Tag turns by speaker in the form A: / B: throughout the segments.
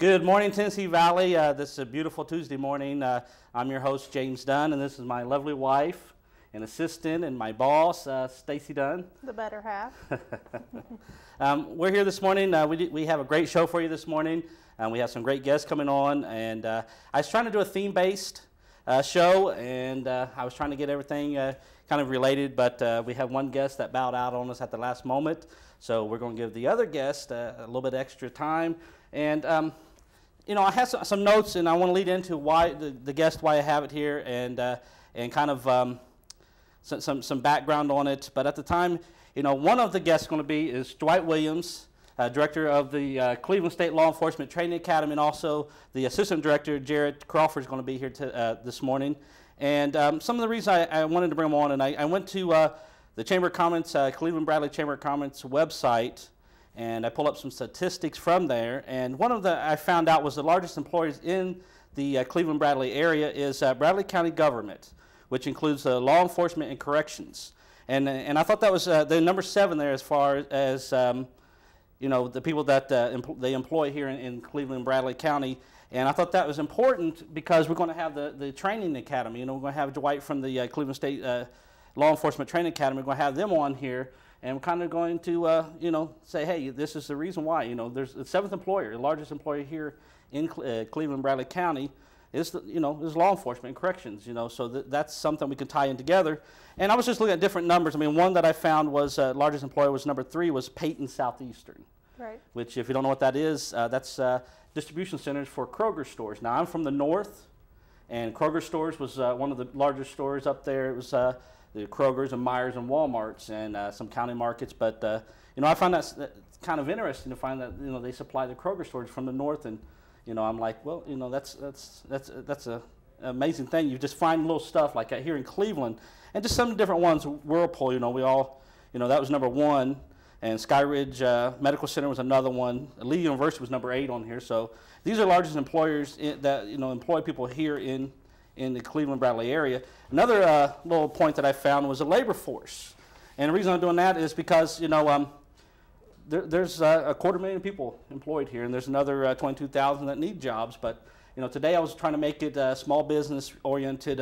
A: Good morning, Tennessee Valley. This is a beautiful Tuesday morning. I'm your host, James Dunn, and this is my lovely wife and assistant and my boss, Stacy Dunn.
B: The better half.
A: We're here this morning. We have a great show for you this morning. We have some great guests coming on, and I was trying to do a theme-based show, and I was trying to get everything kind of related, but we have one guest that bowed out on us at the last moment, so we're going to give the other guest a little bit extra time. And you know, I have some notes, and I want to lead into why the guest, why I have it here, and kind of some background on it. But at the time, you know, one of the guests going to be is Dwight Williams, director of the Cleveland State Law Enforcement Training Academy, and also the assistant director, Jared Crawford, is going to be here this morning. And some of the reasons I wanted to bring him on, and I went to the Chamber of Commerce, Cleveland Bradley Chamber of Commerce website, and I pulled up some statistics from there. And one of the I found out was the largest employers in the Cleveland Bradley area is Bradley County government, which includes law enforcement and corrections. And I thought that was the number 7 there as far as you know, the people that they employ here in Cleveland Bradley County. And I thought that was important because we're going to have the training academy. You know, we're going to have Dwight from the Cleveland State Law Enforcement Training Academy. We're going to have them on here. And we're kind of going to, you know, say, hey, this is the reason why. You know, there's the 7th employer, the largest employer here in Cleveland, Bradley County, is you know, is law enforcement and corrections. You know, so that's something we can tie in together. And I was just looking at different numbers. I mean, one that I found was largest employer was number 3 was Peyton Southeastern. Right. Which, if you don't know what that is, that's distribution centers for Kroger stores. Now, I'm from the north, and Kroger stores was one of the largest stores up there. It was the Krogers and Myers and Walmarts and some county markets. But you know, I find that's kind of interesting to find that, you know, they supply the Kroger stores from the north, and you know, I'm like, well, you know, that's a amazing thing. You just find little stuff like that here in Cleveland, and just some different ones. Whirlpool, you know, we all, you know, that was number 1, and Skyridge Medical Center was another one. Lee University was number 8 on here. So these are largest employers that, you know, employ people here in the Cleveland Bradley area. Another little point that I found was the labor force, and the reason I'm doing that is because, you know, there's a 250,000 people employed here, and there's another 22,000 that need jobs. But you know, today I was trying to make it small business oriented.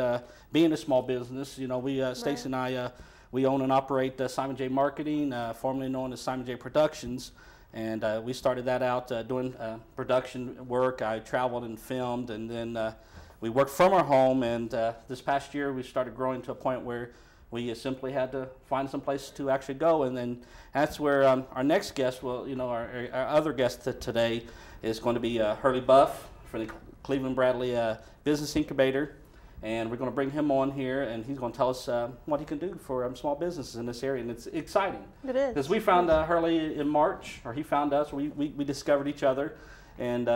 A: Being a small business, you know, we Stacy and I we own and operate Simon J Marketing, formerly known as Simon J Productions, and we started that out doing production work. I traveled and filmed, and then we worked from our home, and this past year we started growing to a point where we simply had to find some place to actually go, and then that's where our next guest, well, you know, our other guest today is going to be Hurley Buff from the Cleveland Bradley Business Incubator, and we're going to bring him on here, and he's going to tell us what he can do for small businesses in this area, and it's exciting. It is. Because we found Hurley in March, or he found us, we discovered each other, and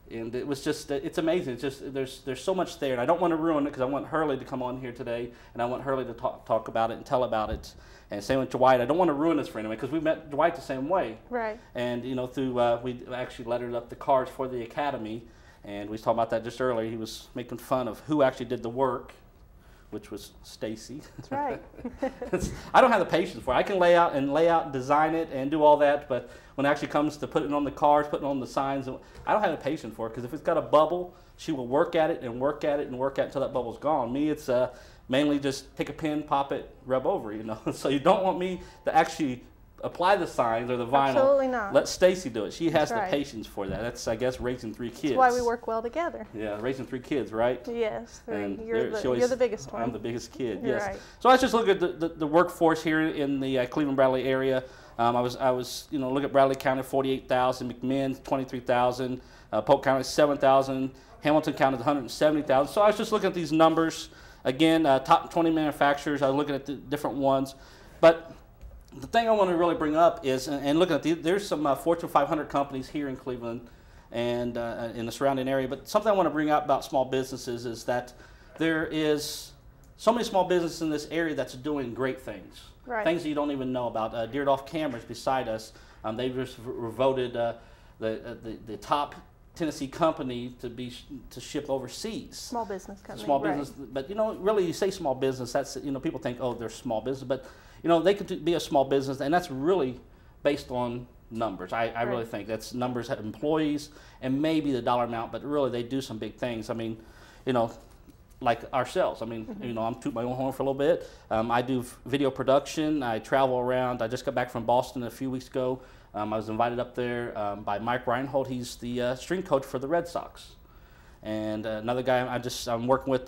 A: it was just, it's amazing. It's just, there's so much there, and I don't want to ruin it because I want Hurley to come on here today, and I want Hurley to talk about it and tell about it. And same with Dwight. I don't want to ruin this for anyone because we met Dwight the same way. Right. And, you know, through, we actually lettered up the cards for the academy, and we was talking about that just earlier. He was making fun of who actually did the work, which was Stacy. That's right. I don't have the patience for it. I can lay out and design it and do all that, but when it actually comes to putting it on the cards, putting it on the signs, I don't have the patience for it, because if it's got a bubble, she will work at it and work at it and work at it until that bubble's gone. Me, it's mainly just take a pen, pop it, rub over, you know. So you don't want me to actually apply the signs or the vinyl. Absolutely not. Let Stacy do it. She has the patience for that. That's, I guess, raising 3 kids.
B: That's why we work well together.
A: Yeah, raising 3 kids, right?
B: Yes, 3. And you're the biggest one.
A: I'm the biggest kid.
B: You're
A: yes.
B: Right.
A: So let's just look at the workforce here in the Cleveland Bradley area. I was you know, look at Bradley County, 48,000, McMinn 23,000, Polk County 7,000, Hamilton County 170,000. So I was just looking at these numbers again. Top 20 manufacturers. I was looking at the different ones, but the thing I want to really bring up is, and looking at there's some Fortune 500 companies here in Cleveland and in the surrounding area, but something I want to bring up about small businesses is that there is so many small businesses in this area that's doing great things. Right. Things that you don't even know about. Deerdorf Cameras beside us, they just were voted the top Tennessee company to ship overseas.
B: Small business company.
A: Small business, right. But you know, really, you say small business, that's, you know, people think, oh, they're small business, but you know, they could be a small business, and that's really based on numbers. I really think that's numbers of employees and maybe the dollar amount, but really they do some big things. I mean, you know, like ourselves. I mean, you know, I'm tooting my own horn for a little bit. I do video production. I travel around. I just got back from Boston a few weeks ago. I was invited up there by Mike Reinhold. He's the strength coach for the Red Sox. And another guy, I'm working with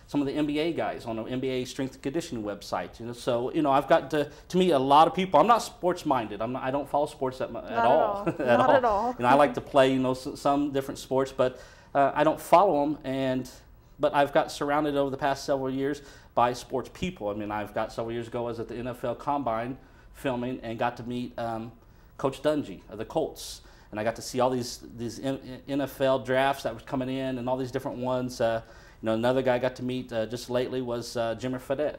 A: some of the NBA guys on the NBA strength and conditioning website. You know, so you know, I've got to meet a lot of people. I'm not sports minded. I don't follow sports at all.
B: Not at all.
A: You know, I like to play, you know, some different sports, but I don't follow them. But I've got surrounded over the past several years by sports people. I mean, I've got several years ago I was at the NFL Combine filming and got to meet Coach Dunn of the Colts. And I got to see all these NFL drafts that was coming in and all these different ones. You know, another guy I got to meet just lately was Jimmy Fredette.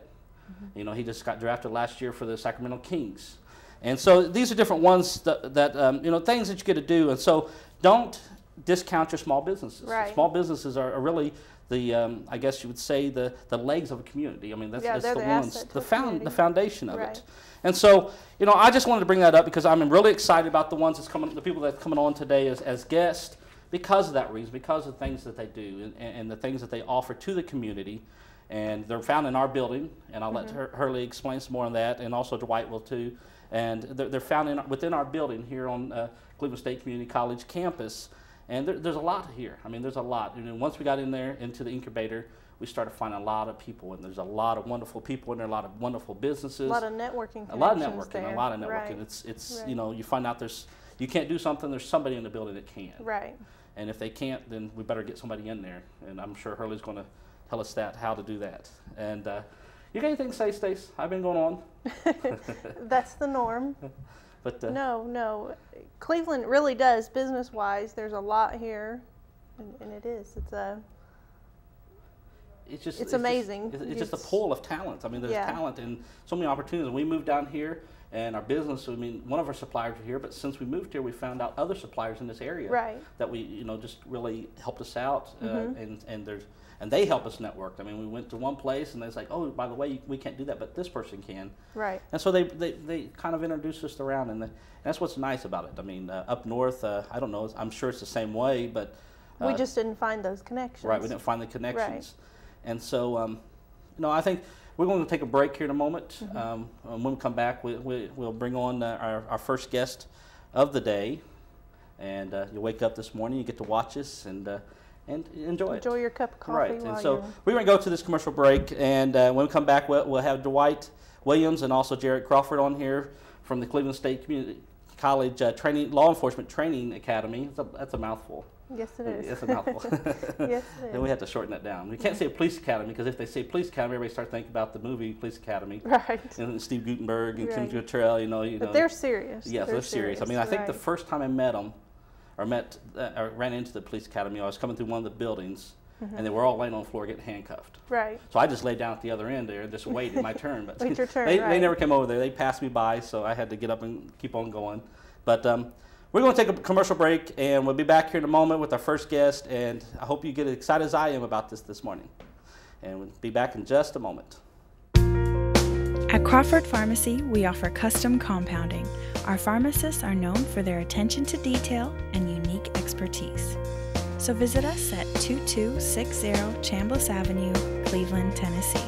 A: You know, he just got drafted last year for the Sacramento Kings. And so these are different ones that you know, things that you get to do. And so don't discount your small businesses.
B: Right.
A: Small businesses are really the, I guess you would say, the legs of a community. I mean, that's the ones, the foundation of it. And so, you know, I just wanted to bring that up because I'm really excited about the ones that's coming, the people that's coming on today as guests, because of that reason, because of the things that they do and the things that they offer to the community. And they're found in our building, and I'll let Hurley explain some more on that, and also Dwight will too. And they're found within our building here on Cleveland State Community College campus. And there's a lot here. I mean, there's a lot. And once we got in there into the incubator, we started finding a lot of people, and there's a lot of wonderful people in there, a lot of wonderful businesses.
B: A lot of networking.
A: A lot of networking.
B: There.
A: A lot of networking.
B: Right.
A: It's
B: right.
A: You know, you find out you can't do something. There's somebody in the building that can.
B: Right.
A: And if they can't, then we better get somebody in there. And I'm sure Hurley's going to tell us how to do that. And you got anything to say, Stace? I've been going on.
B: That's the norm.
A: But
B: no. Cleveland really does, business-wise. There's a lot here, and it is. It's amazing.
A: It's just a pool of talent. I mean, there's talent and so many opportunities. We moved down here, and our business, I mean, one of our suppliers are here, but since we moved here, we found out other suppliers in this area that we, you know, just really helped us out, and they help us network. I mean, we went to one place, and they're like, oh, by the way, we can't do that, but this person can. Right. And so they kind of introduced us around, and that's what's nice about it. I mean, up north, I don't know, I'm sure it's the same way, but
B: we just didn't find those connections.
A: Right, we didn't find the connections.
B: Right.
A: And so, you know, I think we're going to take a break here in a moment. When we come back, we'll bring on our first guest of the day. And you wake up this morning, you get to watch us and enjoy it.
B: Enjoy your cup of coffee.
A: Right. And so we're going to go to this commercial break. And when we come back, we'll have Dwight Williams and also Jared Crawford on here from the Cleveland State Community College Law Enforcement Training Academy. That's a mouthful.
B: Yes, it is.
A: It's a mouthful.
B: Yes, it is.
A: And we have to shorten that down. We can't say Police Academy because if they say Police Academy, everybody starts thinking about the movie Police Academy.
B: Right.
A: And Steve Guttenberg and Kim Cattrall, you know.
B: But they're serious.
A: Yes, they're serious. I mean, I think the first time I met them, or ran into the Police Academy, I was coming through one of the buildings, and they were all laying on the floor getting handcuffed. Right. So I just laid down at the other end there and just waited my turn. But
B: wait your turn,
A: they never came over there. They passed me by, so I had to get up and keep on going. But we're going to take a commercial break, and we'll be back here in a moment with our first guest, and I hope you get as excited as I am about this morning. And we'll be back in just a moment.
C: At Crawford Pharmacy, we offer custom compounding. Our pharmacists are known for their attention to detail and unique expertise. So visit us at 2260 Chambliss Avenue, Cleveland, Tennessee.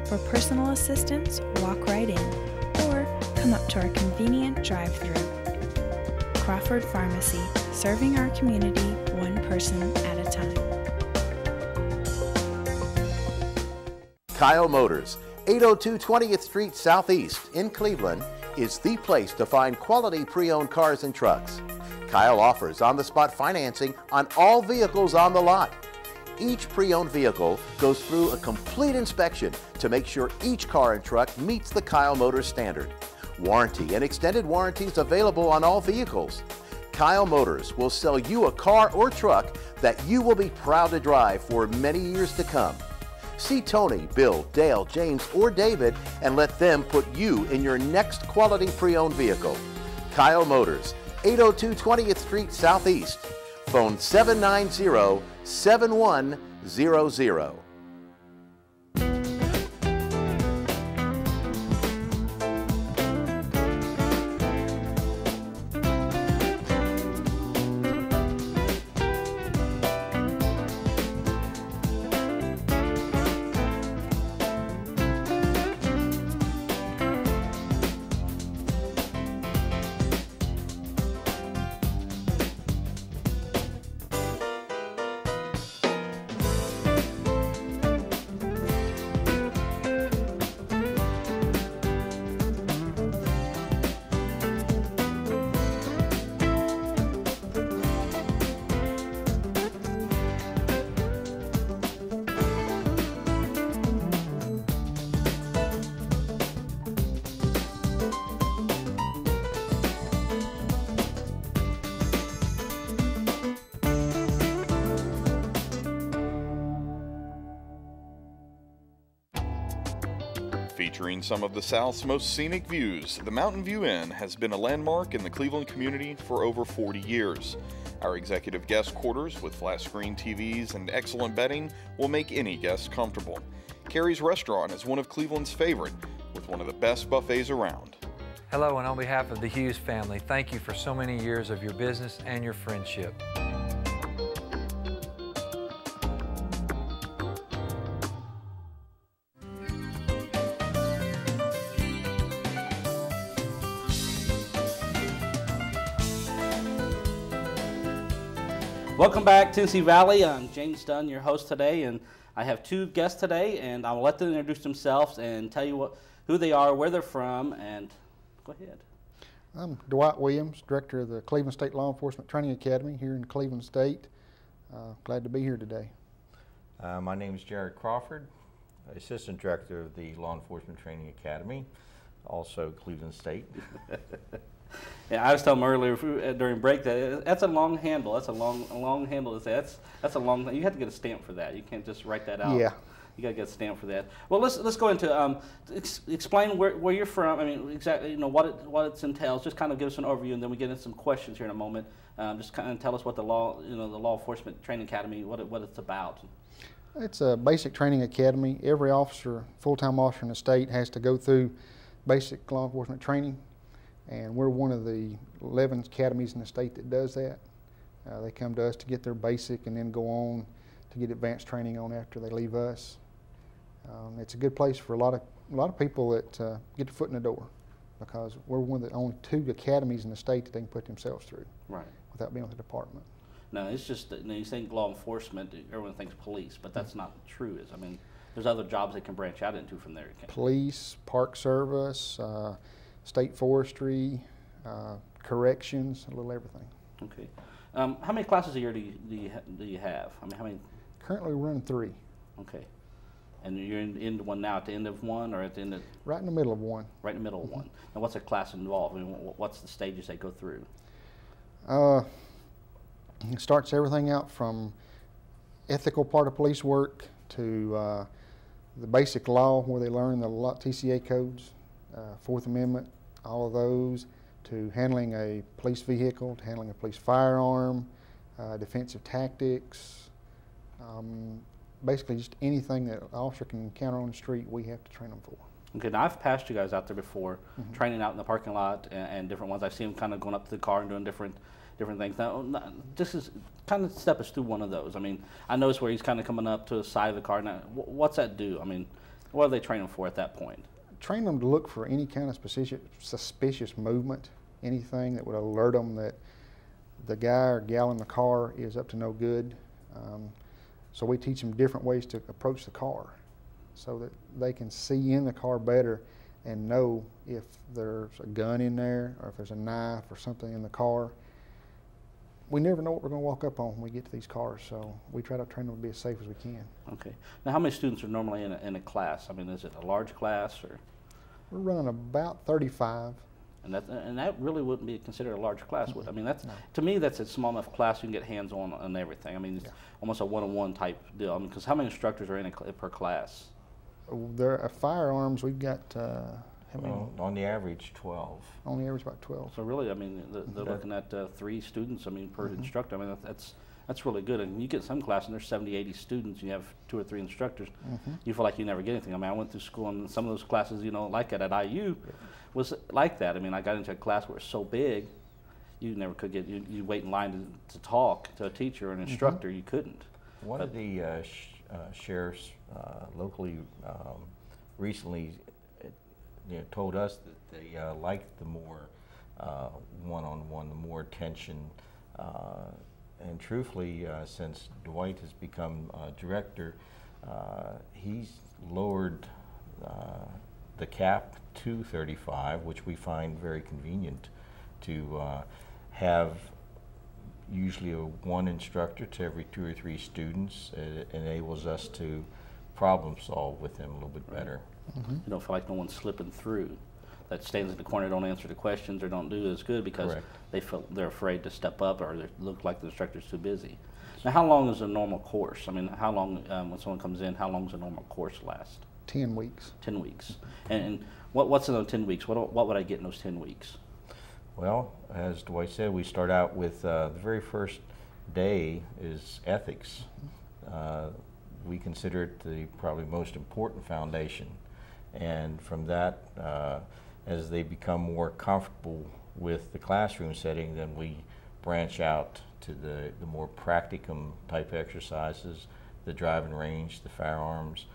C: For personal assistance, walk right in, or come up to our convenient drive-thru. Crawford Pharmacy, serving our community one person at a time.
D: Kyle Motors, 802 20th Street Southeast in Cleveland, is the place to find quality pre-owned cars and trucks. Kyle offers on-the-spot financing on all vehicles on the lot. Each pre-owned vehicle goes through a complete inspection to make sure each car and truck meets the Kyle Motors standard. Warranty and extended warranties available on all vehicles. Kyle Motors will sell you a car or truck that you will be proud to drive for many years to come. See Tony, Bill, Dale, James, or David and let them put you in your next quality pre-owned vehicle. Kyle Motors, 802 20th Street Southeast. Phone 790-7100.
E: Featuring some of the South's most scenic views, the Mountain View Inn has been a landmark in the Cleveland community for over 40 years. Our executive guest quarters with flat screen TVs and excellent bedding will make any guest comfortable. Carrie's Restaurant is one of Cleveland's favorite, with one of the best buffets around.
F: Hello, and on behalf of the Hughes family, thank you for so many years of your business and your friendship.
A: Welcome back, Tennessee Valley. I'm James Dunn, your host today, and I have two guests today, and I'll let them introduce themselves and tell you who they are, where they're from, and go ahead.
G: I'm Dwight Williams, Director of the Cleveland State Law Enforcement Training Academy here in Cleveland State. Glad to be here today.
H: My name is Jared Crawford, Assistant Director of the Law Enforcement Training Academy, also Cleveland State.
A: Yeah, I was telling them earlier during break that that's a long handle. That's a long handle to say. That's a long. You have to get a stamp for that. You can't just write that out.
G: Yeah.
A: You got to get a stamp for that. Well, let's go into explain where you're from. I mean, exactly, what it entails. Just kind of give us an overview, and then we get into some questions here in a moment. Just kind of tell us what the law enforcement training academy, what it's about.
G: It's a basic training academy. Every officer, full-time officer in the state, has to go through basic law enforcement training, and we're one of the 11 academies in the state that does that. They come to us to get their basic and then go on to get advanced training on after they leave us. It's a good place for a lot of people that get their foot in the door, because we're one of the only 2 academies in the state that they can put themselves through, right, without being with the department. No,
A: it's just that, you think law enforcement, everyone thinks police, but that's not true. I mean, there's other jobs they can branch out into from there.
G: Police, park service, state forestry, corrections, a little everything.
A: Okay. How many classes a year do you have? I mean, how many?
G: Currently we run 3.
A: Okay. And you're in one now, at the end of one, or at the end of?
G: Right in the middle of one.
A: Right in the middle of one. And what's a class involved? I mean, what's the stages they go through?
G: It starts everything out from ethical part of police work to the basic law, where they learn the TCA codes, Fourth Amendment, all of those, to handling a police vehicle, to handling a police firearm, defensive tactics, basically just anything that an officer can encounter on the street, we have to train them for.
A: Okay, now I've passed you guys out there before, training out in the parking lot and different ones. I've seen them kind of going up to the car and doing different things. Now, this is kind of step us through one of those. I mean, I noticed where he's kind of coming up to the side of the car. Now, what's that do? I mean, what are they training for at that point?
G: Train them to look for any kind of suspicious movement, anything that would alert them that the guy or gal in the car is up to no good. So we teach them different ways to approach the car so that they can see in the car better and know if there's a gun in there or if there's a knife or something in the car. We never know what we're going to walk up on when we get to these cars, so we try to train them to be as safe as we can. Okay.
A: Now, how many students are normally in a class? I mean, is it a large class, or?
G: We're running about 35.
A: And that really wouldn't be considered a large class, would? I mean, to me, that's a small enough class you can get hands-on on everything. I mean, it's almost a one-on-one type deal. I mean, because how many instructors are in per class?
G: There are firearms. We've got how many?
H: On the average, 12.
G: On the average, about 12.
A: So really, I mean, they're looking at 3 students. I mean, per instructor. I mean, that's really good. And you get some class, and there's 70, 80 students, and you have 2 or 3 instructors. You feel like you never get anything. I mean, I went through school, and some of those classes, like that at IU, was like that. I mean, I got into a class where it's so big, you never could get. You wait in line to talk to a teacher or an instructor. You couldn't.
H: One of the sheriffs locally recently told us that they liked the more one-on-one, the more attention. And truthfully, since Dwight has become director, he's lowered the cap to 35, which we find very convenient to have usually one instructor to every 2 or 3 students. It enables us to problem solve with them a little bit better.
A: You don't feel like no one's slipping through, that stands in the corner, don't answer the questions or don't do as good because they're afraid to step up or they look like the instructor's too busy. Now, how long is a normal course? I mean, how long, when someone comes in, how long does a normal course last?
G: 10 weeks.
A: 10 weeks. And what's in those 10 weeks? What would I get in those 10 weeks?
H: Well, as Dwight said, we start out with the very first day is ethics. We consider it the probably most important foundation. And from that, as they become more comfortable with the classroom setting, then we branch out to the more practicum type exercises, the driving range, the firearms.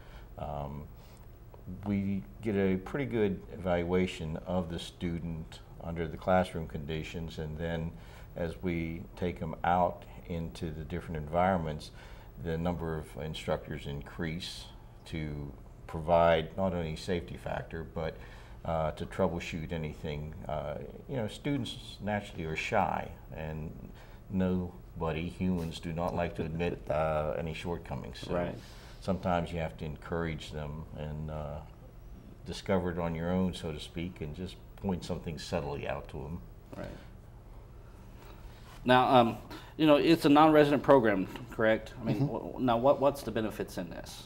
H: We get a pretty good evaluation of the student under the classroom conditions, and then as we take them out into the different environments, the number of instructors increase to provide not only safety factor, but to troubleshoot anything. You know, students naturally are shy, and humans do not like to admit any shortcomings. So
A: right.
H: Sometimes you have to encourage them and discover it on your own, so to speak, and just point something subtly out to them.
A: Right. Now, you know, it's a non-resident program, correct? I mean, now what's the benefits in this?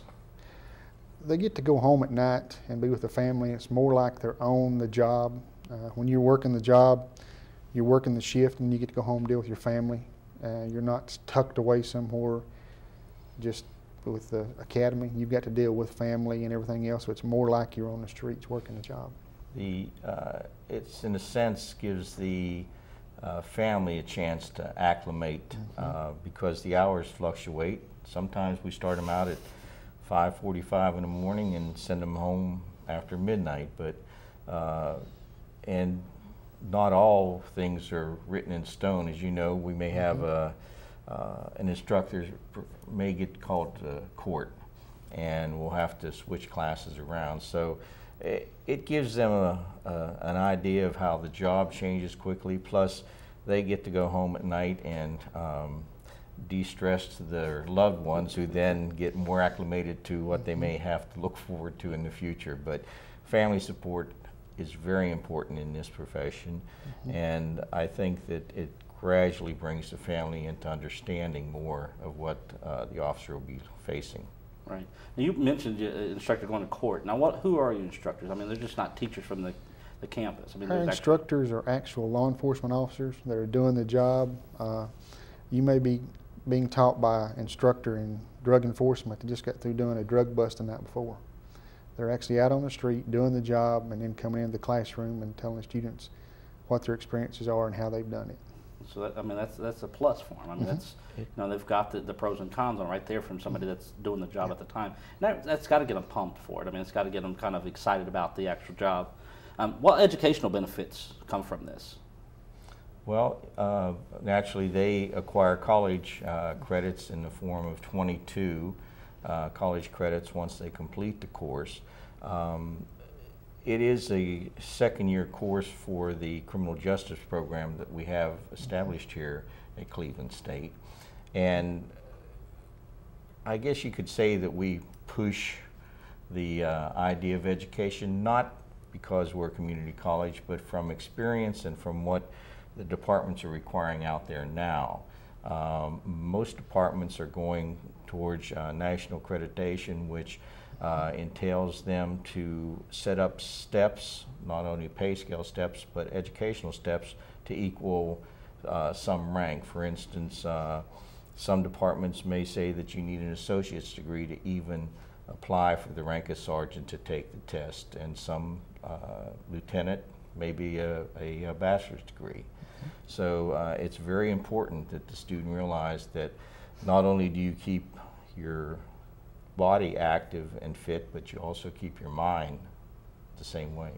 G: They get to go home at night and be with the family. It's more like they're on the job. When you're working the job, you're working the shift, and you get to go home and deal with your family. You're not tucked away somewhere just with the academy. You've got to deal with family and everything else, so it's more like you're on the streets working the job. It's in a sense gives the family a chance to acclimate because the hours fluctuate. Sometimes we start them out at 5:45 in the morning and send them home after midnight, but and not all things are written in stone. As you know, we may have an instructor may get called to court, and we'll have to switch classes around. So it gives them an idea of how the job changes quickly, plus they get to go home at night and de-stress to their loved ones, who then get more acclimated to what they may have to look forward to in the future. But family support is very important in this profession, and I think that it gradually brings the family into understanding more of what the officer will be facing.
A: Right. Now you mentioned your instructor going to court. Now, who are your instructors? I mean, they're just not teachers from the campus. I mean,
G: our instructors are actual law enforcement officers that are doing the job. You may be being taught by an instructor in drug enforcement that just got through doing a drug bust the night before. They're actually out on the street doing the job and then coming into the classroom and telling the students what their experiences are and how they've done it.
A: So that, I mean, that's a plus for them. I mean, that's, you know, they've got the pros and cons on right there from somebody that's doing the job at the time. And that's got to get them pumped for it. I mean, it's got to get them kind of excited about the actual job. What educational benefits come from this?
H: Well, naturally, they acquire college credits in the form of 22 college credits once they complete the course. It is a second-year course for the criminal justice program that we have established here at Cleveland State. And I guess you could say that we push the idea of education, not because we're a community college, but from experience and from what the departments are requiring out there now. Most departments are going towards national accreditation, which entails them to set up steps, not only pay scale steps, but educational steps to equal some rank. For instance, some departments may say that you need an associate's degree to even apply for the rank of sergeant to take the test, and some lieutenant maybe a bachelor's degree. So it's very important that the student realize that not only do you keep your body active and fit, but you also keep your mind the same way.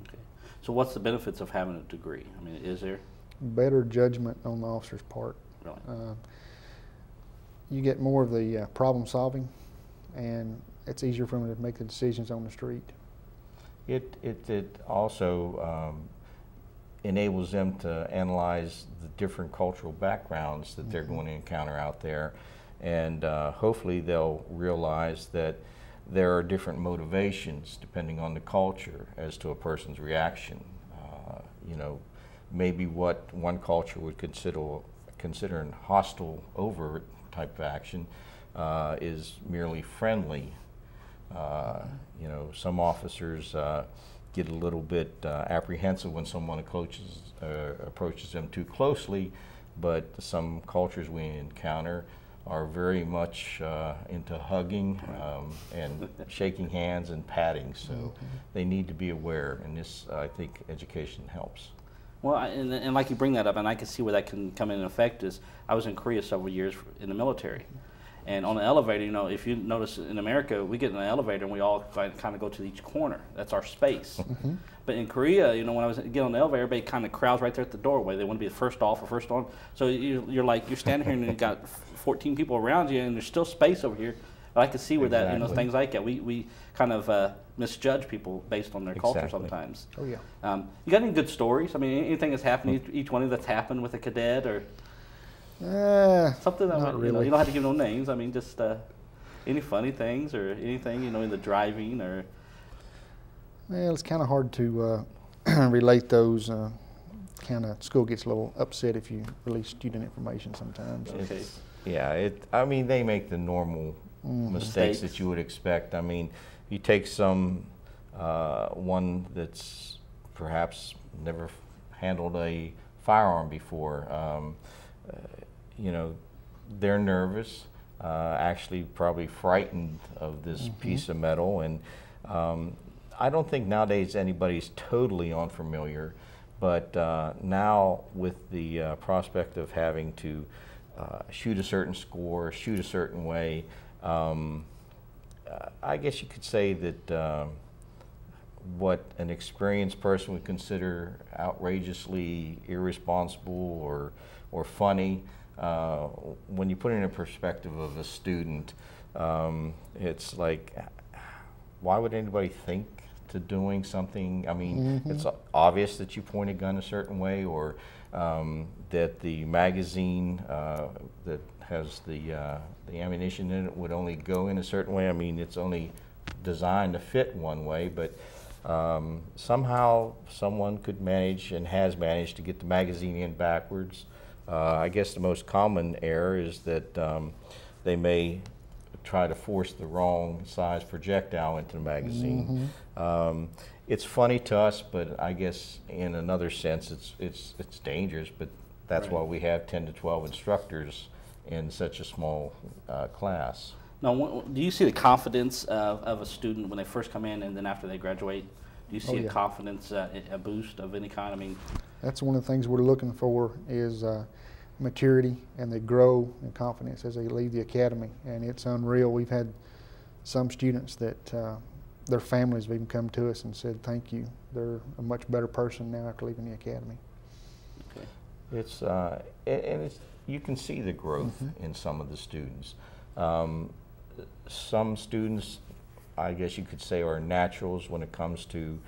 A: Okay. So what's the benefits of having a degree? I mean, is there?
G: Better judgment on the officer's part.
A: Really?
G: You get more of the problem solving, and it's easier for them to make the decisions on the street.
H: It also enables them to analyze the different cultural backgrounds that they're going to encounter out there, and hopefully they'll realize that there are different motivations depending on the culture as to a person's reaction. You know, maybe what one culture would consider an hostile, overt type of action is merely friendly You know, some officers get a little bit apprehensive when someone approaches them too closely, but some cultures we encounter are very much into hugging and shaking hands and patting, so they need to be aware, and this, I think, education helps.
A: Well, and like you bring that up, and I can see where that can come in effect, is I was in Korea several years in the military. And on the elevator, you know, if you notice in America, we get in an elevator and we all kind of go to each corner. That's our space. But in Korea, you know, when I was getting on the elevator, everybody kind of crowds right there at the doorway. They want to be the first off or first on. So you're like, you're standing here and you've got 14 people around you and there's still space over here. But I can see where that, you know, things like that. We kind of misjudge people based on their culture sometimes.
G: Oh, yeah.
A: You got any good stories? I mean, anything that's happened, each one of that's happened with a cadet or? Something that
G: not really.
A: You don't have to give no names. I mean, just any funny things or anything, you know, in the driving or.
G: Well, it's kind of hard to relate those. Kind of school gets a little upset if you release student information sometimes.
A: Okay.
H: Yeah, I mean, they make the normal mistakes that you would expect. I mean, you take some one that's perhaps never handled a firearm before. You know, they're nervous, actually probably frightened of this piece of metal, and I don't think nowadays anybody's totally unfamiliar, but now with the prospect of having to shoot a certain score, shoot a certain way, I guess you could say that what an experienced person would consider outrageously irresponsible or funny, when you put it in a perspective of a student, it's like, why would anybody think to doing something? I mean, it's obvious that you point a gun a certain way, or that the magazine that has the ammunition in it would only go in a certain way. I mean, it's only designed to fit one way, but somehow someone could manage and has managed to get the magazine in backwards. I guess the most common error is that they may try to force the wrong size projectile into the magazine. It's funny to us, but I guess in another sense it's dangerous, but that's why we have 10 to 12 instructors in such a small class.
A: Now, do you see the confidence of a student when they first come in and then after they graduate? Do you see a confidence, a boost of any kind? I mean,
G: that's one of the things we're looking for is maturity, and they grow in confidence as they leave the academy, and it's unreal. We've had some students that their families have even come to us and said thank you. They're a much better person now after leaving the academy.
A: Okay.
H: It's and you can see the growth in some of the students. Some students, I guess you could say, are naturals when it comes to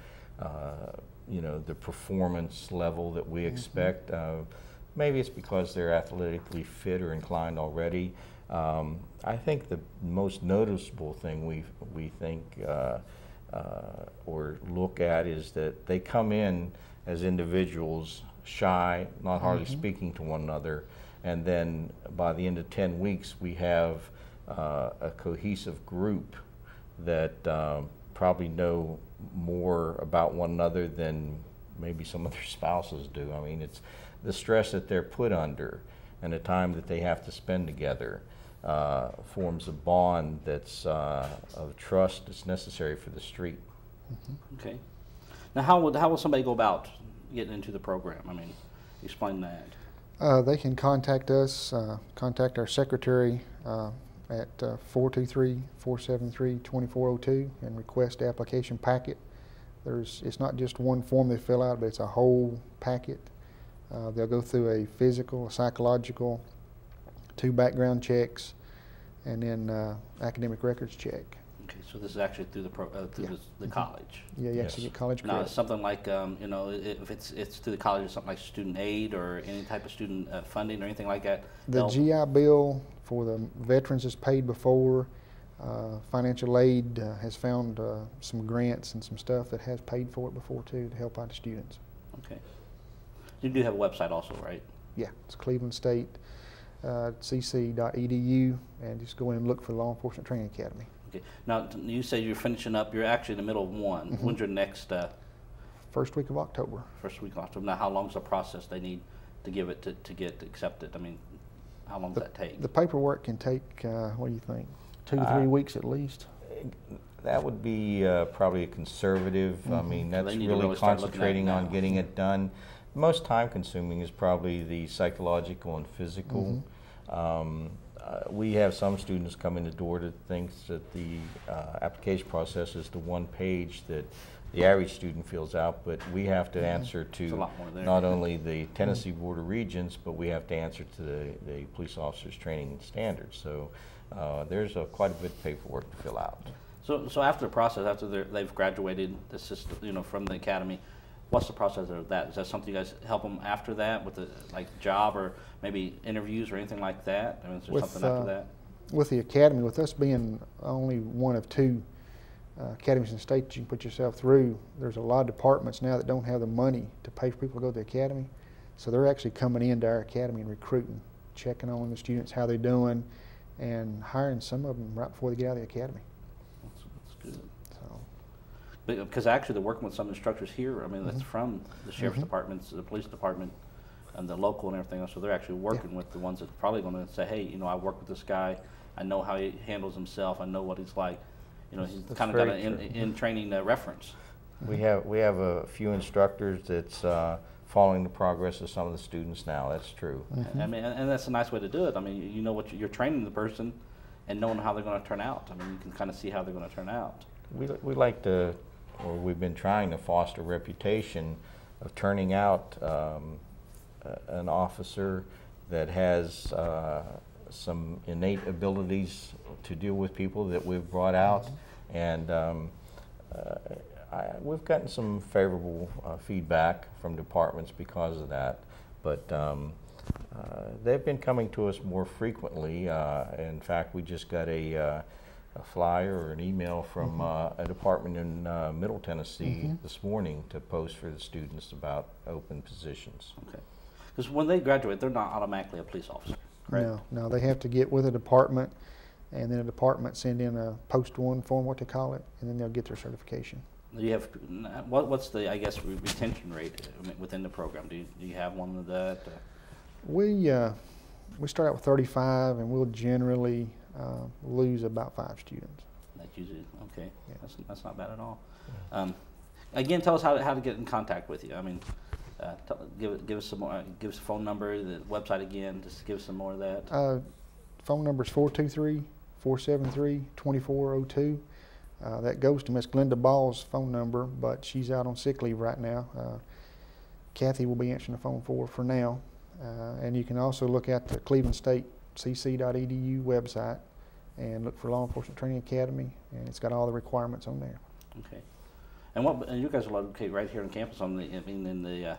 H: you know, the performance level that we expect. Maybe it's because they're athletically fit or inclined already. I think the most noticeable thing we think or look at is that they come in as individuals, shy, not hardly speaking to one another, and then by the end of 10 weeks we have a cohesive group that probably know more about one another than maybe some of their spouses do. I mean, it's the stress that they're put under and the time that they have to spend together forms a bond that's of trust that's necessary for the street.
A: Okay. Now, how will somebody go about getting into the program? I mean, explain that.
G: They can contact us, contact our secretary at 423-473-2402 and request the application packet. It's not just one form they fill out, but it's a whole packet. They'll go through a physical, a psychological, 2 background checks, and then academic records check.
A: Okay, so this is actually through the the college.
G: Yeah, you actually get college credit.
A: Now, it's something like you know, if it's through the college, it's something like student aid or any type of student funding or anything like that.
G: The GI Bill for the veterans is paid before. Financial aid has found some grants and some stuff that has paid for it before too to help out the students.
A: Okay. You do have a website also, right?
G: Yeah, it's Cleveland State cc.edu, and just go in and look for the Law Enforcement Training Academy.
A: Okay. Now, you say you're finishing up, you're actually in the middle of one.
G: Mm-hmm.
A: When's your next?
G: First week of October.
A: First week of October. Now, how long's the process they need to give it to get accepted? I mean, how long does that take?
G: The paperwork can take, what do you think, 2 to 3 weeks at least?
H: That would be probably a conservative. I mean, that's
A: they need to
H: really
A: start looking at it
H: concentrating on
A: now.
H: getting it done. Most time consuming is probably the psychological and physical. We have some students come in the door that thinks that the application process is the one page that the average student fills out, but we have to answer
A: a
H: to
A: lot more there.
H: not only the Tennessee Board of Regents, but we have to answer to the police officers training standards. So there's quite a bit of paperwork to fill out.
A: So after the process, after they've graduated the system, you know, from the academy, what's the process of that? Is that something you guys help them after that with the job or maybe interviews or anything like that? I mean, is there something after that?
G: With the academy, with us being only one of 2 academies in the state that you can put yourself through, there's a lot of departments now that don't have the money to pay for people to go to the academy. So they're actually coming into our academy and recruiting, checking on the students, how they're doing, and hiring some of them right before they get out of the academy.
A: That's good.
G: So,
A: Because actually they're working with some instructors here. I mean, that's from the sheriff's departments, the police department, and the local and everything else. So they're actually working with the ones that's probably going to say, hey, you know, I work with this guy. I know how he handles himself. I know what he's like. You know, he's kind of got an in-training reference.
H: We have a few instructors that's following the progress of some of the students now. That's true.
A: I mean, and that's a nice way to do it. I mean, you know what you're training the person and knowing how they're going to turn out. I mean, you can kind of see how they're going to turn out.
H: We like to, or we've been trying to foster a reputation of turning out an officer that has some innate abilities to deal with people that we've brought out, and we've gotten some favorable feedback from departments because of that. But they've been coming to us more frequently. In fact, we just got a flyer or an email from a department in Middle Tennessee this morning to post for the students about open positions.
A: Okay. Because when they graduate, they're not automatically a police officer, correct?
G: no, they have to get with a department, and then a department send in a post 1 form, what they call it, and then they'll get their certification.
A: Do you have what's the, I guess, retention rate within the program? Do you have one of that?
G: We start out with 35, and we'll generally lose about 5 students.
A: That's usually okay.
G: Yeah.
A: That's not bad at all. Again, tell us how to get in contact with you. I mean, give us some more. Give us a phone number, the website again. Just give us some more of that.
G: Phone number is 423-473-2402. That goes to Miss Glenda Ball's phone number, but she's out on sick leave right now. Kathy will be answering the phone for now. And you can also look at the Cleveland State cc.edu website and look for Law Enforcement Training Academy, and it's got all the requirements on there.
A: Okay. And you guys are located right here on campus on the, I mean, in the,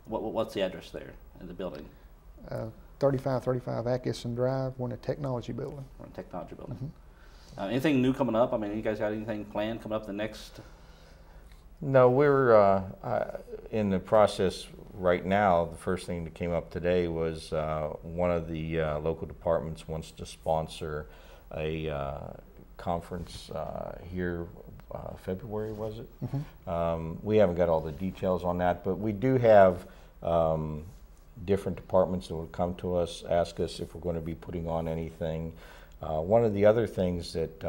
A: what's the address there in the building?
G: 3535 Atkinson Drive. We're in a technology building.
A: We're in a technology building. Anything new coming up? I mean, you guys got anything planned coming up the next?
H: No, we're in the process right now. The first thing that came up today was one of the local departments wants to sponsor a conference here, February, was it? We haven't got all the details on that, but we do have different departments that will come to us, ask us if we're going to be putting on anything. One of the other things that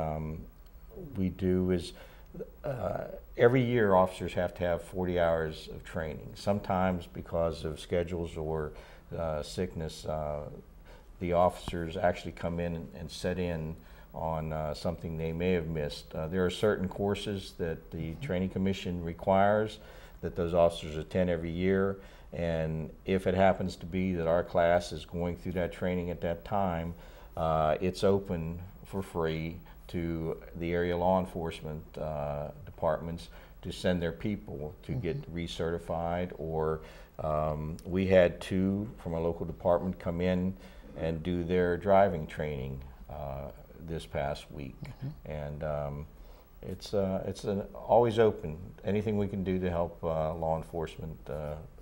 H: we do is every year officers have to have 40 hours of training. Sometimes because of schedules or sickness, the officers actually come in and set in on something they may have missed. There are certain courses that the Training Commission requires that those officers attend every year, and if it happens to be that our class is going through that training at that time, it's open for free to the area law enforcement departments to send their people to get recertified, or we had 2 from a local department come in and do their driving training this past week. And it's always open. Anything we can do to help law enforcement,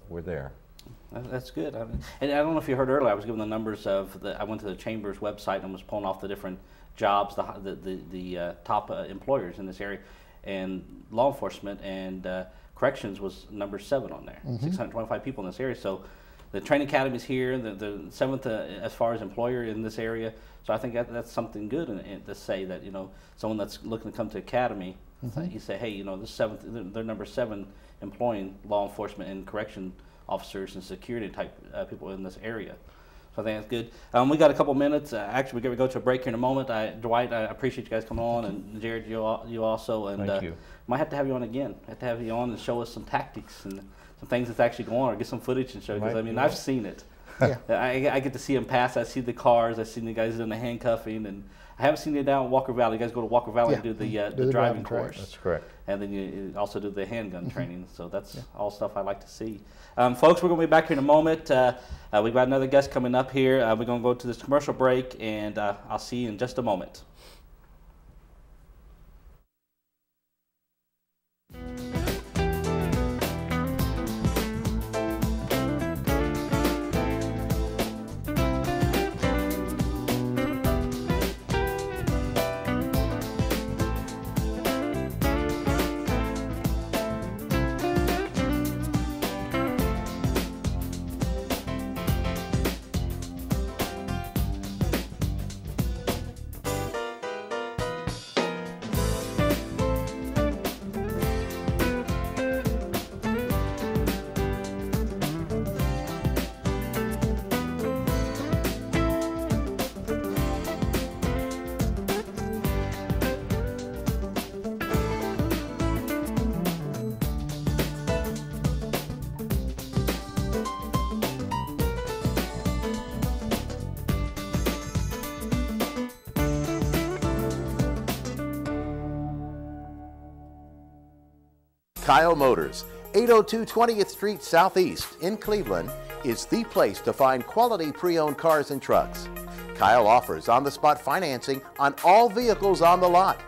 H: we're there.
A: That's good. And I don't know if you heard earlier, I was given the numbers of I went to the Chamber's website and was pulling off the different jobs, the top employers in this area, and law enforcement and corrections was number 7 on there. 625 people in this area. So the training academy is here, the 7th as far as employer in this area. So I think that's something good to say that, you know, someone that's looking to come to academy, you say, hey, you know, this 7th, they're number 7 employing law enforcement and correction officers and security type people in this area. So I think that's good. We got a couple minutes. Actually, we're going to go to a break here in a moment. Dwight, I appreciate you guys coming on, and Jared, you also. And
H: Thank you.
A: Might have to have you on again. Have to have you on and show us some tactics and some things that's actually going on, or get some footage and show. Because I mean, I've seen it.
G: Yeah.
A: I get to see them pass. I see the cars. I see the guys doing the handcuffing, and I haven't seen you down Walker Valley. You guys go to Walker Valley and do the driving course.
H: That's correct.
A: And then you also do the handgun training. So that's all stuff I like to see. Folks, we're going to be back here in a moment. We've got another guest coming up here. We're going to go to this commercial break, and I'll see you in just a moment.
D: Kyle Motors, 802 20th Street Southeast in Cleveland, is the place to find quality pre-owned cars and trucks. Kyle offers on-the-spot financing on all vehicles on the lot.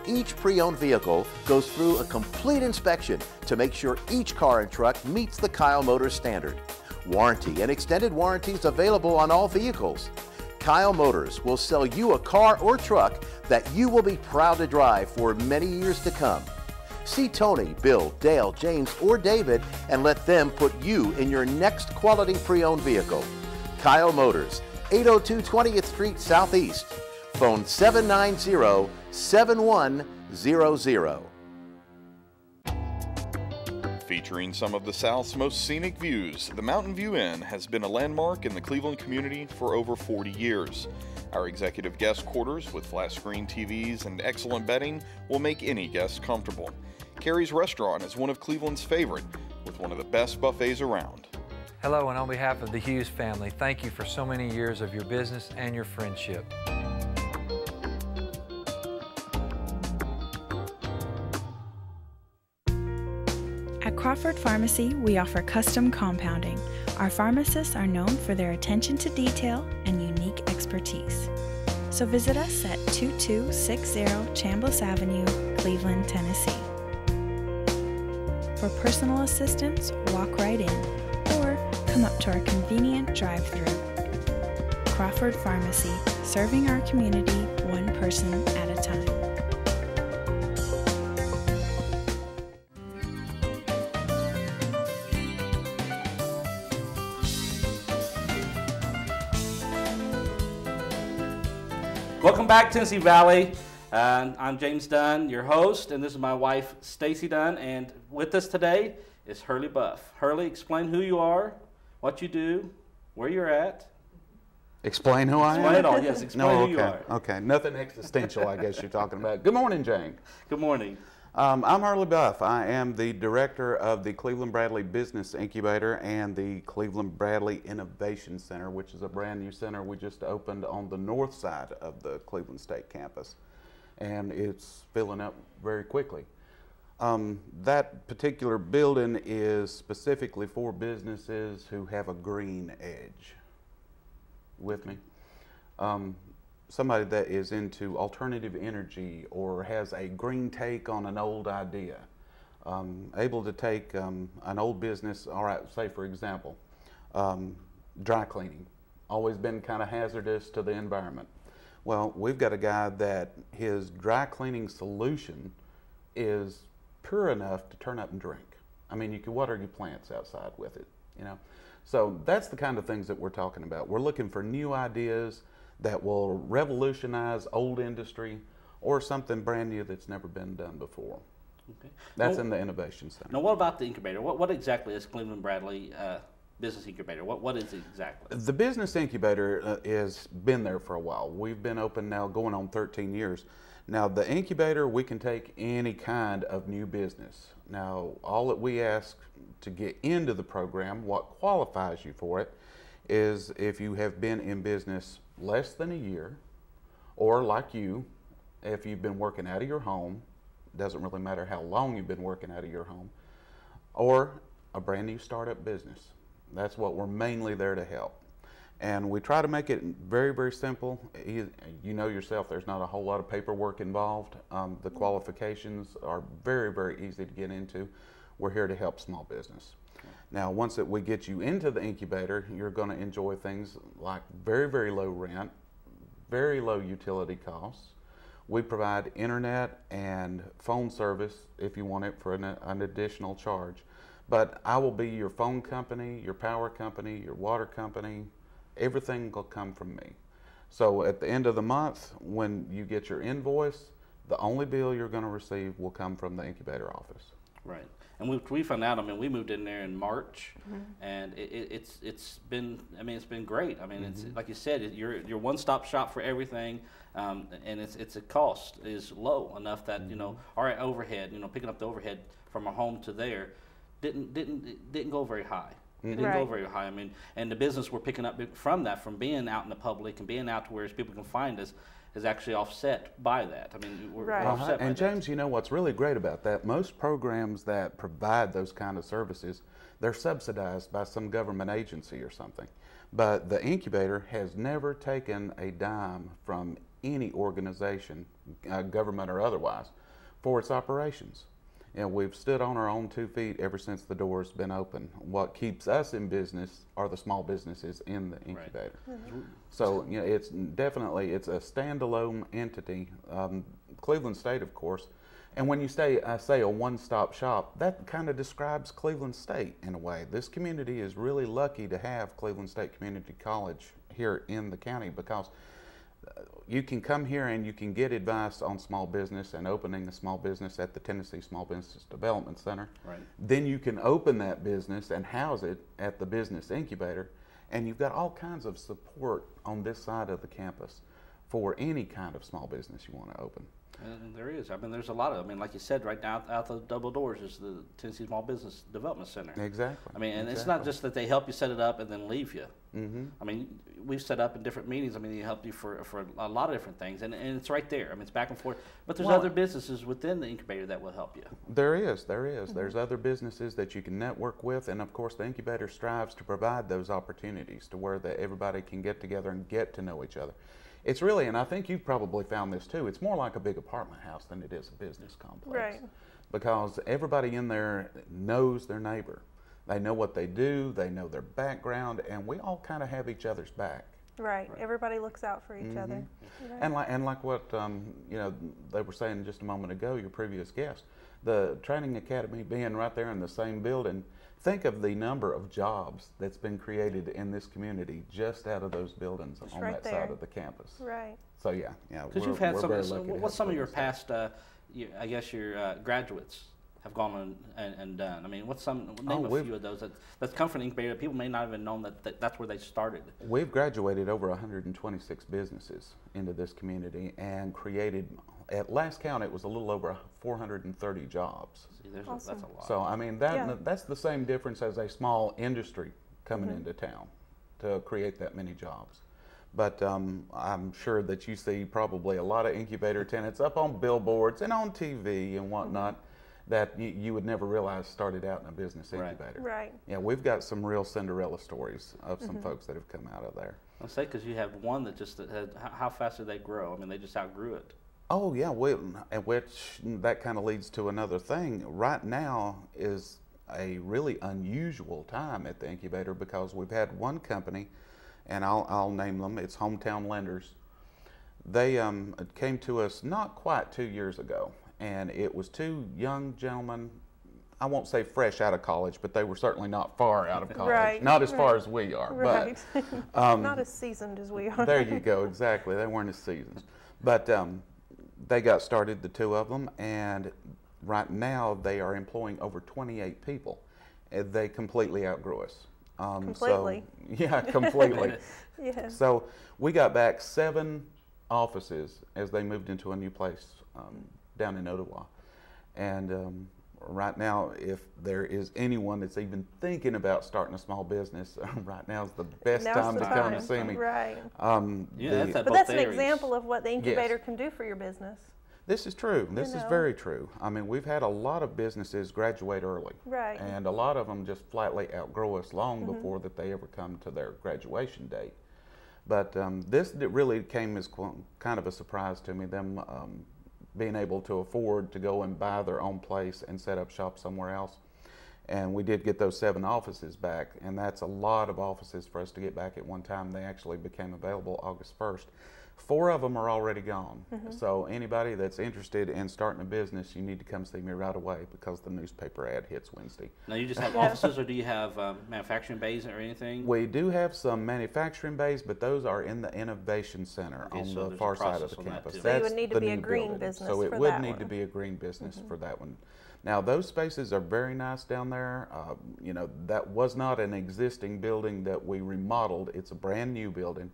D: Each pre-owned vehicle goes through a complete inspection to make sure each car and truck meets the Kyle Motors standard. Warranty and extended warranties available on all vehicles. Kyle Motors will sell you a car or truck that you will be proud to drive for many years to come. See Tony, Bill, Dale, James, or David and let them put you in your next quality pre-owned vehicle. Kyle Motors, 802 20th Street Southeast. Phone 790-7100.
E: Featuring some of the South's most scenic views, the Mountain View Inn has been a landmark in the Cleveland community for over 40 years. Our executive guest quarters with flat screen TVs and excellent bedding will make any guest comfortable. Carrie's Restaurant is one of Cleveland's favorite, with one of the best buffets around.
F: Hello, and on behalf of the Hughes family, thank you for so many years of your business and your friendship.
C: At Crawford Pharmacy, we offer custom compounding. Our pharmacists are known for their attention to detail and unique expertise. So visit us at 2260 Chambliss Avenue, Cleveland, Tennessee. For personal assistance, walk right in or come up to our convenient drive-thru. Crawford Pharmacy, serving our community one person at a time.
A: Welcome back, Tennessee Valley. I'm James Dunn, your host, and this is my wife, Stacy Dunn, and with us today is Hurley Buff. Hurley, explain who you are, what you do, where you're at.
I: Explain who I am?
A: Explain it all, yes, explain who you are.
I: Okay, nothing existential, I guess you're talking about. Good morning, Jane.
A: Good morning.
I: I'm Hurley Buff. I am the director of the Cleveland Bradley Business Incubator and the Cleveland Bradley Innovation Center, which is a brand new center we just opened on the north side of the Cleveland State campus. And it's filling up very quickly. That particular building is specifically for businesses who have a green edge. With me? Somebody that is into alternative energy or has a green take on an old idea. Able to take an old business, all right, say for example, dry cleaning. Always been kind of hazardous to the environment. Well, we've got a guy that his dry cleaning solution is pure enough to turn up and drink. I mean, you can water your plants outside with it, you know. So that's the kind of things that we're talking about. We're looking for new ideas that will revolutionize old industry or something brand new that's never been done before.
A: Okay.
I: That's in the Innovation Center.
A: Now, what about the incubator? What exactly is Cleveland Bradley Business Incubator? What is it exactly?
I: The Business Incubator has been there for a while. We've been open now going on 13 years. Now, the incubator, we can take any kind of new business. Now, all that we ask to get into the program, what qualifies you for it, is if you have been in business less than a year, or like you, if you've been working out of your home, doesn't really matter how long you've been working out of your home, or a brand new startup business. That's what we're mainly there to help. And we try to make it very, very simple. You know yourself, there's not a whole lot of paperwork involved. The qualifications are very, very easy to get into. We're here to help small business. Now, once that we get you into the incubator, you're going to enjoy things like very, very low rent, very low utility costs. We provide internet and phone service if you want it for an additional charge. But I will be your phone company, your power company, your water company. Everything will come from me. So at the end of the month, when you get your invoice, the only bill you're going to receive will come from the incubator office.
A: Right. And we found out, I mean, we moved in there in March, and it's been great. I mean, it's like you said, you're one-stop shop for everything, and it's a cost is low enough that, you know, our overhead, you know, picking up the overhead from our home to there didn't go very high. It didn't go very high. I mean, and the business we're picking up from that, from being out in the public and being out to where people can find us, is actually offset by that. I mean, we're offset by
I: and James,
A: that.
I: you know what's really great about that? Most programs that provide those kind of services, they're subsidized by some government agency or something. But the incubator has never taken a dime from any organization, government or otherwise, for its operations. And we've stood on our own 2 feet ever since the door's been open. What keeps us in business are the small businesses in the incubator. So, you know, it's definitely, it's a standalone entity. Cleveland State, of course. And when you say a one-stop shop, that kind of describes Cleveland State in a way. This community is really lucky to have Cleveland State Community College here in the county, because you can come here and you can get advice on small business and opening a small business at the Tennessee Small Business Development Center.
A: Right.
I: Then you can open that business and house it at the Business Incubator, and you've got all kinds of support on this side of the campus for any kind of small business you want to open.
A: And there is. I mean, there's a lot of. I mean, like you said, right now out the double doors is the Tennessee Small Business Development Center.
I: Exactly.
A: I mean, and it's not just that they help you set it up and then leave you. I mean, we've set up in different meetings. I mean, they help you for a lot of different things, and it's right there. I mean, it's back and forth. But there's other businesses within the incubator that will help you.
I: There is. There's other businesses that you can network with, and of course, the incubator strives to provide those opportunities to where everybody can get together and get to know each other. It's really, and I think you've probably found this too, it's more like a big apartment house than it is a business complex.
B: Right.
I: Because everybody in there knows their neighbor. They know what they do, they know their background, and we all kind of have each other's back.
B: Right. Everybody looks out for each other. Right.
I: And like what you know, they were saying just a moment ago, your previous guest, the training academy being right there in the same building. Think of the number of jobs that's been created in this community just out of those buildings on that side of the campus.
B: Right.
I: So yeah.
A: Because you've had what's some of your past, I guess your graduates have gone on and done? I mean, name a few of those that's come from the incubator. People may not have even known that's where they started.
I: We've graduated over 126 businesses into this community and created, at last count, it was a little over 430 jobs.
A: See, that's a lot.
I: So I mean, that's the same difference as a small industry coming into town to create that many jobs. But I'm sure that you see probably a lot of incubator tenants up on billboards and on TV and whatnot that you would never realize started out in a business incubator.
B: Right.
I: Yeah, we've got some real Cinderella stories of some folks that have come out of there.
A: I'll say, because you have one that just had, how fast did they grow? I mean, they just outgrew it.
I: Oh yeah, which that kind of leads to another thing. Right now is a really unusual time at the incubator because we've had one company, and I'll name them, it's Hometown Lenders. They came to us not quite 2 years ago, and it was two young gentlemen. I won't say fresh out of college, but they were certainly not far out of college.
B: Right,
I: Not as far
B: right.
I: as we are,
B: Right.
I: but
B: Not as seasoned as we are.
I: there you go, exactly. They weren't as seasoned. But they got started, the two of them, and right now they are employing over 28 people. They completely outgrew us.
B: Completely.
I: So, yeah, completely.
B: Yeah.
I: So we got back 7 offices as they moved into a new place down in Ottawa. And right now, if there is anyone that's even thinking about starting a small business, right now is the best time to come and see me.
B: Right.
A: Yeah, that's at
B: But
A: both
B: that's an
A: areas.
B: example of what the incubator can do for your business.
I: This is true. This is
B: know.
I: very true. I mean, we've had a lot of businesses graduate early.
B: Right.
I: And a lot of them just flatly outgrow us long before that they ever come to their graduation date. But this really came as kind of a surprise to me, them being able to afford to go and buy their own place and set up shop somewhere else. And we did get those 7 offices back, and that's a lot of offices for us to get back at one time. They actually became available August 1st. 4 of them are already gone. So anybody that's interested in starting a business, you need to come see me right away because the newspaper ad hits Wednesday.
A: Now, you just have offices, or do you have manufacturing bays or anything?
I: We do have some manufacturing bays, but those are in the Innovation Center
A: Okay,
I: on
A: so
I: the
A: there's a
I: far side of
A: process
I: the
A: on that
I: campus.
A: too.
B: So you would
I: That's
B: need to
I: the
B: be a
I: new
B: green
I: building.
B: business
I: So it
B: for
I: would
B: that
I: need
B: one.
I: to be a green business for that one. Now, those spaces are very nice down there. You know, that was not an existing building that we remodeled. It's a brand new building.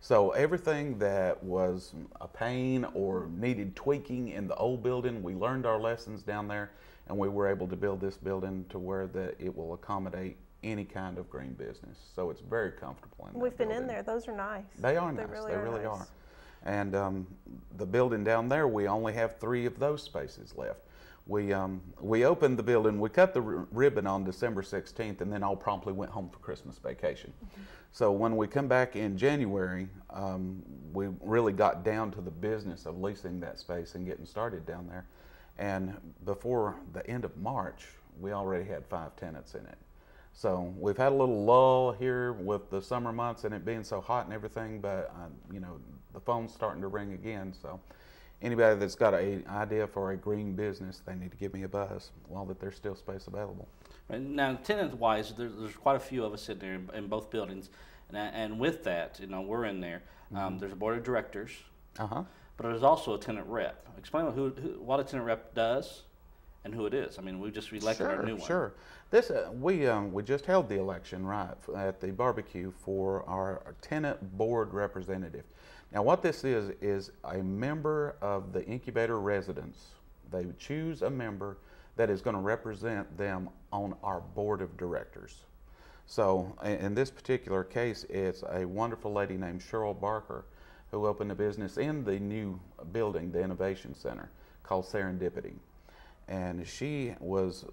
I: So everything that was a pain or needed tweaking in the old building, we learned our lessons down there, and we were able to build this building to where that it will accommodate any kind of green business. So it's very comfortable in that
B: We've been in
I: building.
B: there. Those are nice.
I: They are nice. They really are. And the building down there, we only have 3 of those spaces left. We opened the building, we cut the ribbon on December 16th, and then all promptly went home for Christmas vacation. So when we come back in January, we really got down to the business of leasing that space and getting started down there. And before the end of March, we already had 5 tenants in it. So we've had a little lull here with the summer months and it being so hot and everything, but you know, the phone's starting to ring again. So anybody that's got an idea for a green business, they need to give me a buzz while that there's still space available.
A: And now, tenant-wise, there's quite a few of us in there in both buildings, and with that, you know, we're in there. There's a board of directors, but there's also a tenant rep. Explain what a tenant rep does and who it is. I mean, we just elected our new one.
I: Sure. This we just held the election right at the barbecue for our tenant board representative. Now, what this is a member of the incubator residents. They would choose a member that is going to represent them on our board of directors. So in this particular case, it's a wonderful lady named Cheryl Barker who opened a business in the new building, the Innovation Center, called Serendipity. And she was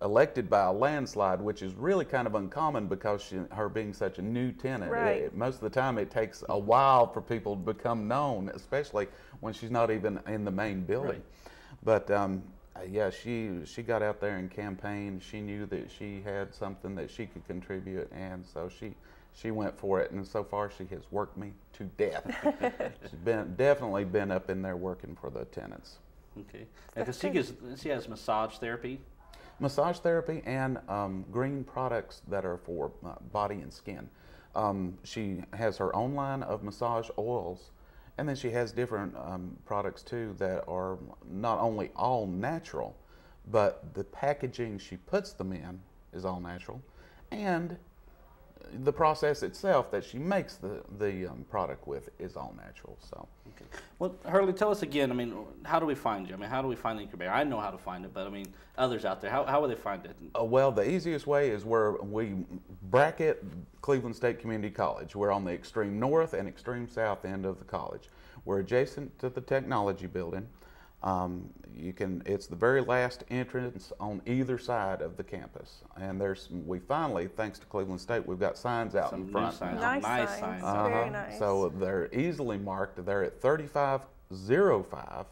I: elected by a landslide, which is really kind of uncommon because her being such a new tenant.
B: Right.
I: Most of the time it takes a while for people to become known, especially when she's not even in the main building. But yeah, she got out there and campaigned. She knew that she had something that she could contribute, and so she went for it. And so far, she has worked me to death. She's definitely been up in there working for the tenants.
A: Okay, because she has massage therapy.
I: Massage therapy and green products that are for body and skin. She has her own line of massage oils. And then she has different products too that are not only all natural, but the packaging she puts them in is all natural, and the process itself that she makes the product with is all natural. So.
A: Okay. Well, Hurley, tell us again. I mean, how do we find you? I mean, how do we find the incubator? I know how to find it, but I mean, others out there, how will they find it?
I: Well, the easiest way is where we bracket Cleveland State Community College. We're on the extreme north and extreme south end of the college. We're adjacent to the technology building. It's the very last entrance on either side of the campus. And we finally, thanks to Cleveland State, we've got signs out in front.
A: Signs.
B: Nice signs. Very nice.
I: So they're easily marked. They're at 3505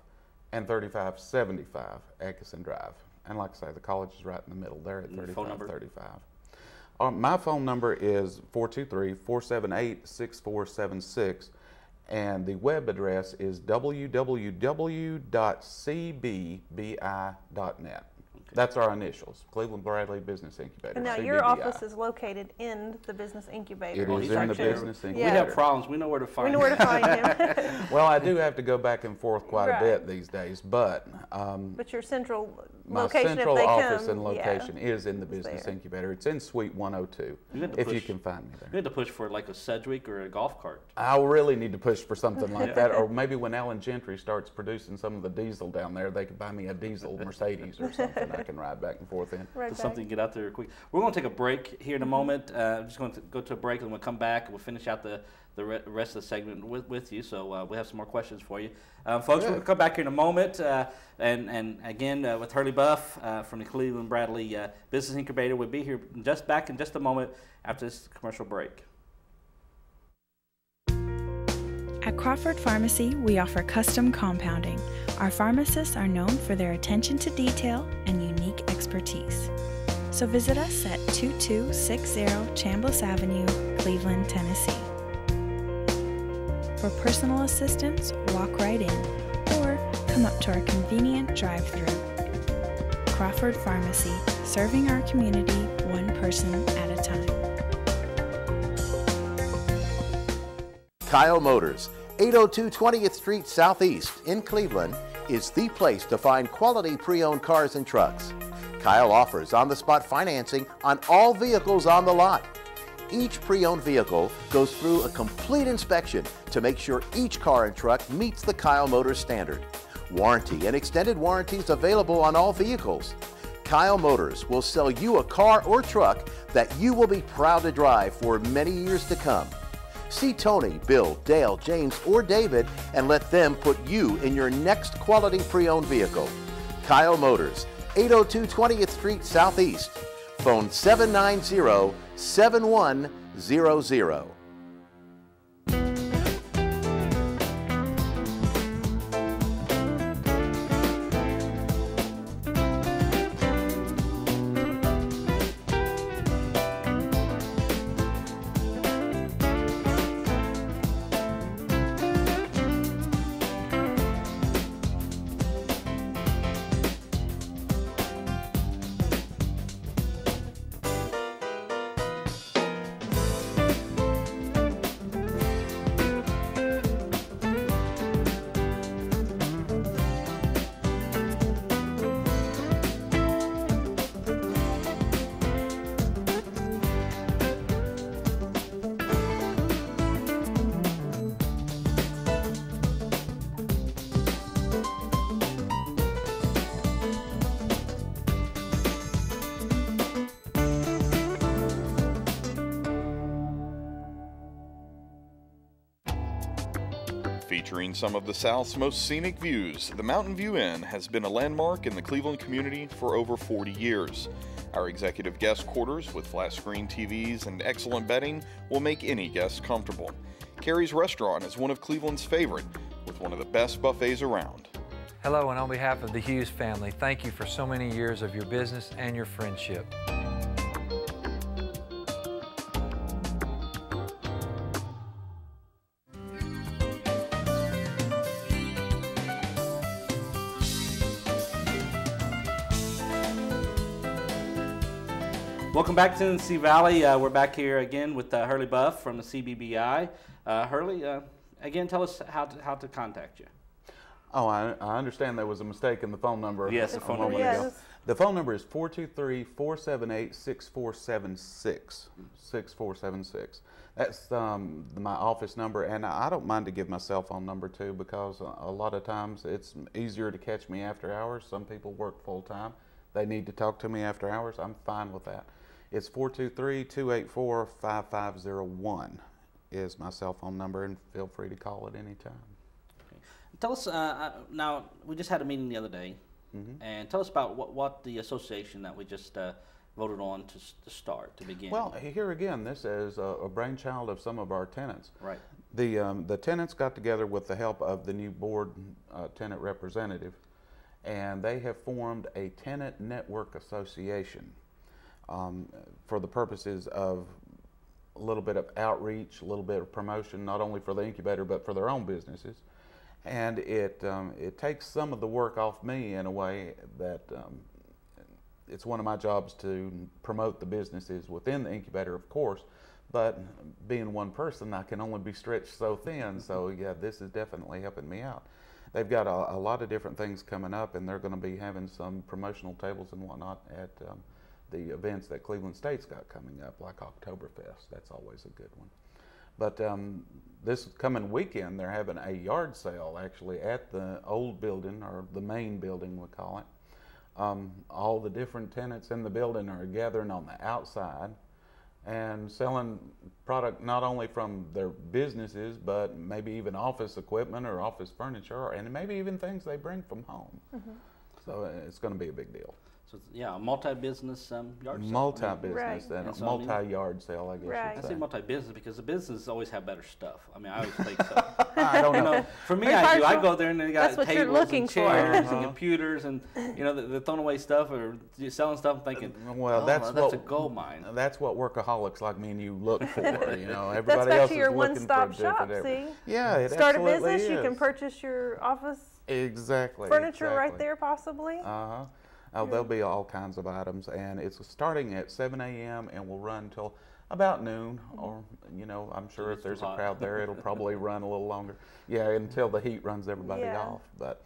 I: and 3575 Atkinson Drive. And like I say, the college is right in the middle. They're at 3535. My phone number is 423-478-6476. And the web address is www.cbbi.net. That's our initials, Cleveland Bradley Business Incubator.
B: And now
I: CBBI.
B: your office is located in the business incubator.
I: It is in the business incubator.
A: We have problems. We know where to find
B: We know where to find him.
I: Well, I do have to go back and forth quite
B: Right.
I: a bit these days, but
B: But your central
I: my
B: location,
I: central
B: if they
I: office
B: come,
I: and location
B: yeah,
I: is in the business
B: there.
I: incubator. It's in Suite 102,
A: You had to
I: if you
A: push-
I: can find me there.
A: We had to push for like a Sedgwick or a golf cart.
I: I really need to push for something like that, or maybe when Alan Gentry starts producing some of the diesel down there, they could buy me a diesel Mercedes or something I can ride back and forth in.
B: Right
A: Just
B: back.
A: something to get out there quick. We're going to take a break here in a moment. I'm just going to go to a break, and we'll come back and we'll finish out the rest of the segment with you. So we have some more questions for you. Folks, we're going to come back here in a moment. And again, with Hurley Buff from the Cleveland Bradley Business Incubator. We'll be here back in just a moment after this commercial break.
C: At Crawford Pharmacy, we offer custom compounding. Our pharmacists are known for their attention to detail and unique expertise. So visit us at 2260 Chambliss Avenue, Cleveland, Tennessee. For personal assistance, walk right in or come up to our convenient drive-thru. Crawford Pharmacy, serving our community one person at a time.
D: Kyle Motors, 802 20th Street Southeast in Cleveland, is the place to find quality pre-owned cars and trucks. Kyle offers on-the-spot financing on all vehicles on the lot. Each pre-owned vehicle goes through a complete inspection to make sure each car and truck meets the Kyle Motors standard. Warranty and extended warranties available on all vehicles. Kyle Motors will sell you a car or truck that you will be proud to drive for many years to come. See Tony, Bill, Dale, James, or David and let them put you in your next quality pre-owned vehicle. Kyle Motors, 802 20th Street Southeast. Phone 790-7100.
E: Featuring some of the South's most scenic views, the Mountain View Inn has been a landmark in the Cleveland community for over 40 years. Our executive guest quarters with flat screen TVs and excellent bedding will make any guest comfortable. Carrie's Restaurant is one of Cleveland's favorite, with one of the best buffets around.
F: Hello, and on behalf of the Hughes family, thank you for so many years of your business and your friendship.
A: Welcome back to Tennessee Valley. We're back here again with Hurley Buff from the CBBI. Hurley, again, tell us how to contact you.
I: Oh, I understand there was a mistake in the phone number.
A: Yes, the phone number.
B: Yes.
I: The phone number is 423-478-6476. 6476. That's my office number, and I don't mind to give my cell phone number too, because a lot of times it's easier to catch me after hours. Some people work full time. They need to talk to me after hours. I'm fine with that. It's 423-284-5501 is my cell phone number, and feel free to call at any time.
A: Okay. Tell us, now, we just had a meeting the other day, and tell us about what the association that we just voted on to begin.
I: Well, here again, this is a brainchild of some of our tenants.
A: Right.
I: The tenants got together with the help of the new board tenant representative, and they have formed a tenant network association for the purposes of a little bit of outreach, a little bit of promotion, not only for the incubator but for their own businesses. And it takes some of the work off me in a way that it's one of my jobs to promote the businesses within the incubator, of course, but being one person, I can only be stretched so thin. So yeah, this is definitely helping me out. They've got a lot of different things coming up, and they're going to be having some promotional tables and whatnot at the events that Cleveland State's got coming up, like Oktoberfest. That's always a good one. But this coming weekend, they're having a yard sale actually at the old building, or the main building we call it. All the different tenants in the building are gathering on the outside and selling product not only from their businesses, but maybe even office equipment or office furniture, and maybe even things they bring from home. So it's going to be a big deal.
A: So yeah, a multi-business yard sale.
I: Multi-business
B: Right.
I: and a multi-yard sale, I guess
B: Right.
I: you'd
A: I
I: say.
A: say multi-business because the businesses always have better stuff. I mean, I always think so.
I: I don't know.
A: For me,
B: Very
A: I do. I
B: partial.
A: go there and they got
B: That's what you're
A: tables
B: looking
A: and
B: for.
A: chairs and computers, and they're throwing away stuff or selling stuff. I'm thinking,
I: Well,
A: oh,
I: that's
A: a gold mine.
I: That's what workaholics like me and you look for. Everybody
B: That's back
I: else
B: to
I: is
B: your
I: looking
B: one-stop
I: for a different
B: shop.
I: area.
B: See,
I: Yeah, it
B: start a
I: absolutely
B: business, you can
I: is.
B: purchase your office
I: Exactly.
B: furniture right
I: exactly.
B: there, possibly.
I: Uh-huh. Oh, there'll be all kinds of items, and it's starting at 7 a.m. and will run till about noon, or I'm sure if there's a crowd there, it'll probably run a little longer. Yeah, until the heat runs everybody
B: Yeah.
I: off. But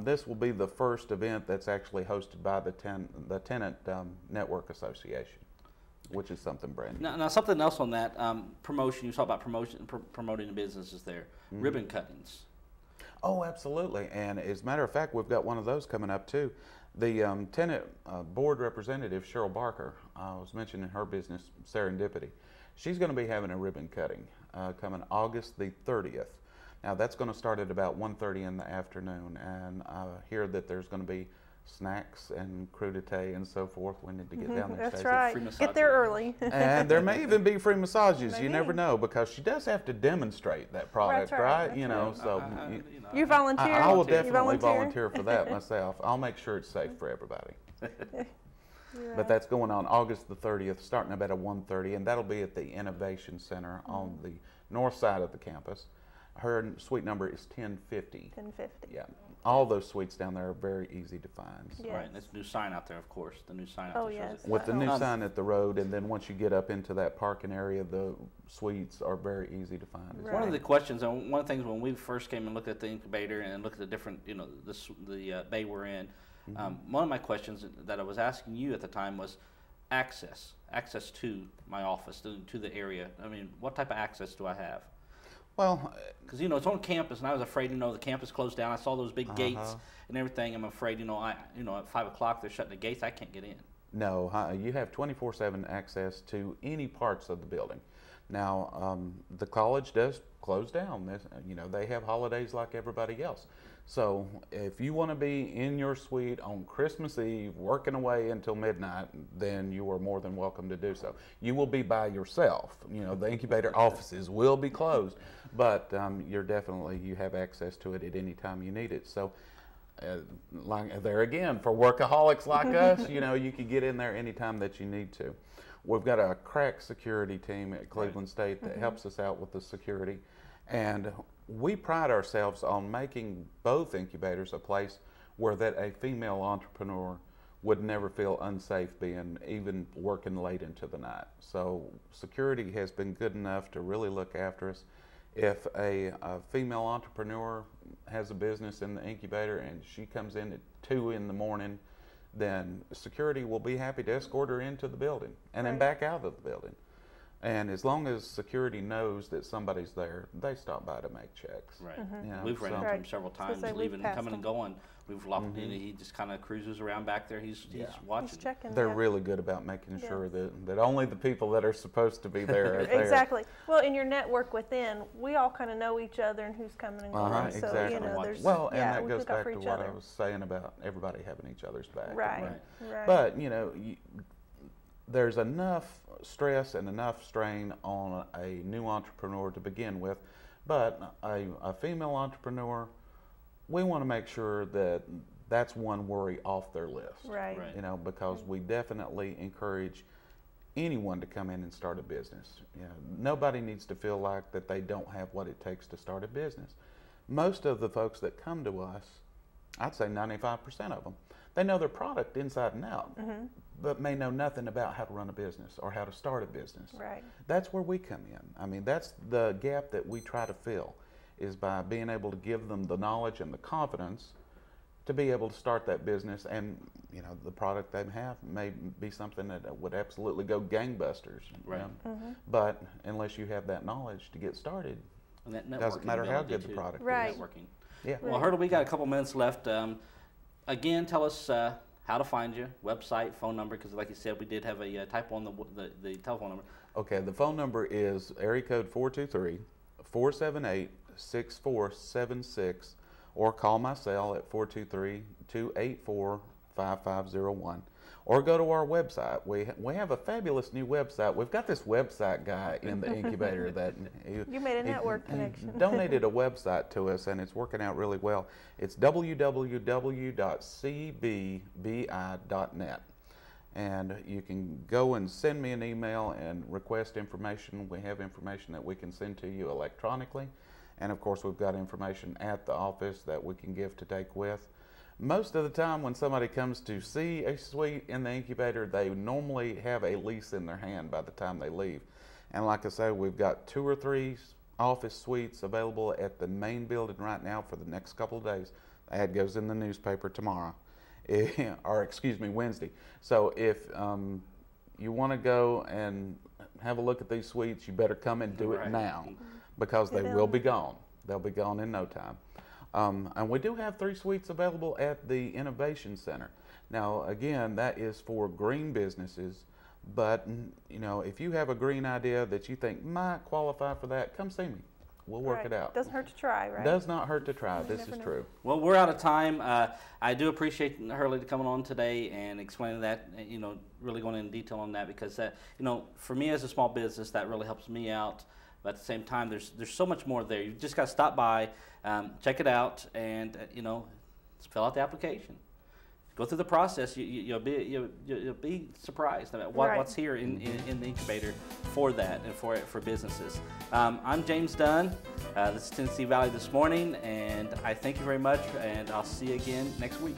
I: this will be the first event that's actually hosted by the Tenant Network Association, which is something brand new.
A: Now something else on that promotion. You talk about promoting the businesses there. Ribbon cuttings.
I: Oh, absolutely. And as a matter of fact, we've got one of those coming up too. The tenant board representative, Cheryl Barker, I was mentioning her business, Serendipity. She's going to be having a ribbon cutting coming August the 30th. Now that's going to start at about 1:30 in the afternoon, and I hear that there's going to be snacks and crudité and so forth. We need to get down there.
B: That's
I: Stacey.
B: right. Get there early.
I: And there may even be free massages. You
B: Maybe.
I: never know, because she does have to demonstrate that product,
B: That's
I: right?
B: right,
I: You know, so
B: You volunteer?
I: I will
B: You
I: definitely volunteer for that myself. I'll make sure it's safe for everybody. But that's going on August the 30th, starting about at 1:30, and that'll be at the Innovation Center on the north side of the campus. Her suite number is 1050.
B: 1050.
I: Yeah. All those suites down there are very easy to find. So.
B: Yes.
A: Right, that's a new sign out there, of course. The new sign out
B: Oh,
A: there shows
B: yes.
A: it.
I: With the new
B: Um,
I: sign at the road, and then once you get up into that parking area, the suites are very easy to find. as
B: Right.
A: One of the questions, and one of the things when we first came and looked at the incubator and looked at the different, the bay we're in, one of my questions that I was asking you at the time was access to my office, to the area. I mean, what type of access do I have?
I: Well,
A: Because it's on campus, and I was afraid. The campus closed down. I saw those big gates and everything. I'm afraid. At 5 o'clock they're shutting the gates. I can't get in.
I: no, you have 24/7 access to any parts of the building. Now, the college does close down. They have holidays like everybody else. So if you want to be in your suite on Christmas Eve, working away until midnight, then you are more than welcome to do so. You will be by yourself. The incubator offices will be closed, but you have access to it at any time you need it. So like there again, for workaholics like us, you can get in there anytime that you need to. We've got a crack security team at Cleveland State that helps us out with the security, and we pride ourselves on making both incubators a place where that a female entrepreneur would never feel unsafe being, even working late into the night. So security has been good enough to really look after us. If a female entrepreneur has a business in the incubator and she comes in at 2 in the morning, then security will be happy to escort her into the building and then back out of the building. And as long as security knows that somebody's there, they stop by to make checks.
A: Right.
B: Mm-hmm.
A: We've ran into him several times,
B: we've
A: leaving and
B: passed
A: coming and
B: him.
A: going. We've locked in, and he just kind of cruises around back there. He's watching.
B: He's checking.
I: They're
B: yeah.
I: really good about making sure that only the people that are supposed to be there are there.
B: Exactly. Well, in your network within, we all kind of know each other and who's coming and going. So
I: exactly.
B: there's
I: Well, and that
B: we
I: goes
B: look out
I: back
B: for
I: to
B: each
I: what
B: other.
I: I was saying about everybody having each other's back.
B: Right.
I: But there's enough stress and enough strain on a new entrepreneur to begin with, but a female entrepreneur, we want to make sure that that's one worry off their list.
B: Right.
A: Right.
I: Because we definitely encourage anyone to come in and start a business. You know, nobody needs to feel like that they don't have what it takes to start a business. Most of the folks that come to us, I'd say 95% of them, they know their product inside and out, but may know nothing about how to run a business or how to start a business.
B: Right.
I: That's where we come in. I mean, that's the gap that we try to fill, is by being able to give them the knowledge and the confidence to be able to start that business. And you know, the product they have may be something that would absolutely go gangbusters.
A: Right.
I: You know? But unless you have that knowledge to get started,
A: And that
I: doesn't matter how
A: networking
I: good the
A: too.
I: product
B: Right.
I: is.
A: Networking.
I: Yeah.
A: Well, Hurtle, we got a couple minutes left. Again, tell us how to find you, website, phone number, because like you said, we did have a typo on the telephone number.
I: Okay, the phone number is area code 423-478-6476, or call my cell at 423-284-5501, or go to our website. We have a fabulous new website. We've got this website guy in the incubator that
B: You made a network connection.
I: donated a website to us, and it's working out really well. It's www.cbbi.net. And you can go and send me an email and request information. We have information that we can send to you electronically. And of course, we've got information at the office that we can give to take with. Most of the time when somebody comes to see a suite in the incubator, they normally have a lease in their hand by the time they leave. And like I say, we've got 2 or 3 office suites available at the main building right now for the next couple of days. The ad goes in the newspaper tomorrow, or excuse me, Wednesday. So if you want to go and have a look at these suites, you better come and do it now, because they will be gone. They'll be gone in no time. And we do have 3 suites available at the Innovation Center. Now, again, that is for green businesses, but you know, if you have a green idea that you think might qualify for that, come see me. We'll work it out.
B: Doesn't hurt to try, right?
I: Does not hurt to try. This is true.
A: Well, we're out of time. I do appreciate Hurley coming on today and explaining that, you know, really going into detail on that, because that, you know, for me as a small business, that really helps me out. But at the same time, there's so much more there. You just got to stop by, check it out, and you know, fill out the application. Go through the process. You'll be surprised about what's here in the incubator for that and for businesses. I'm James Dunn. This is Tennessee Valley This Morning, and I thank you very much, and I'll see you again next week.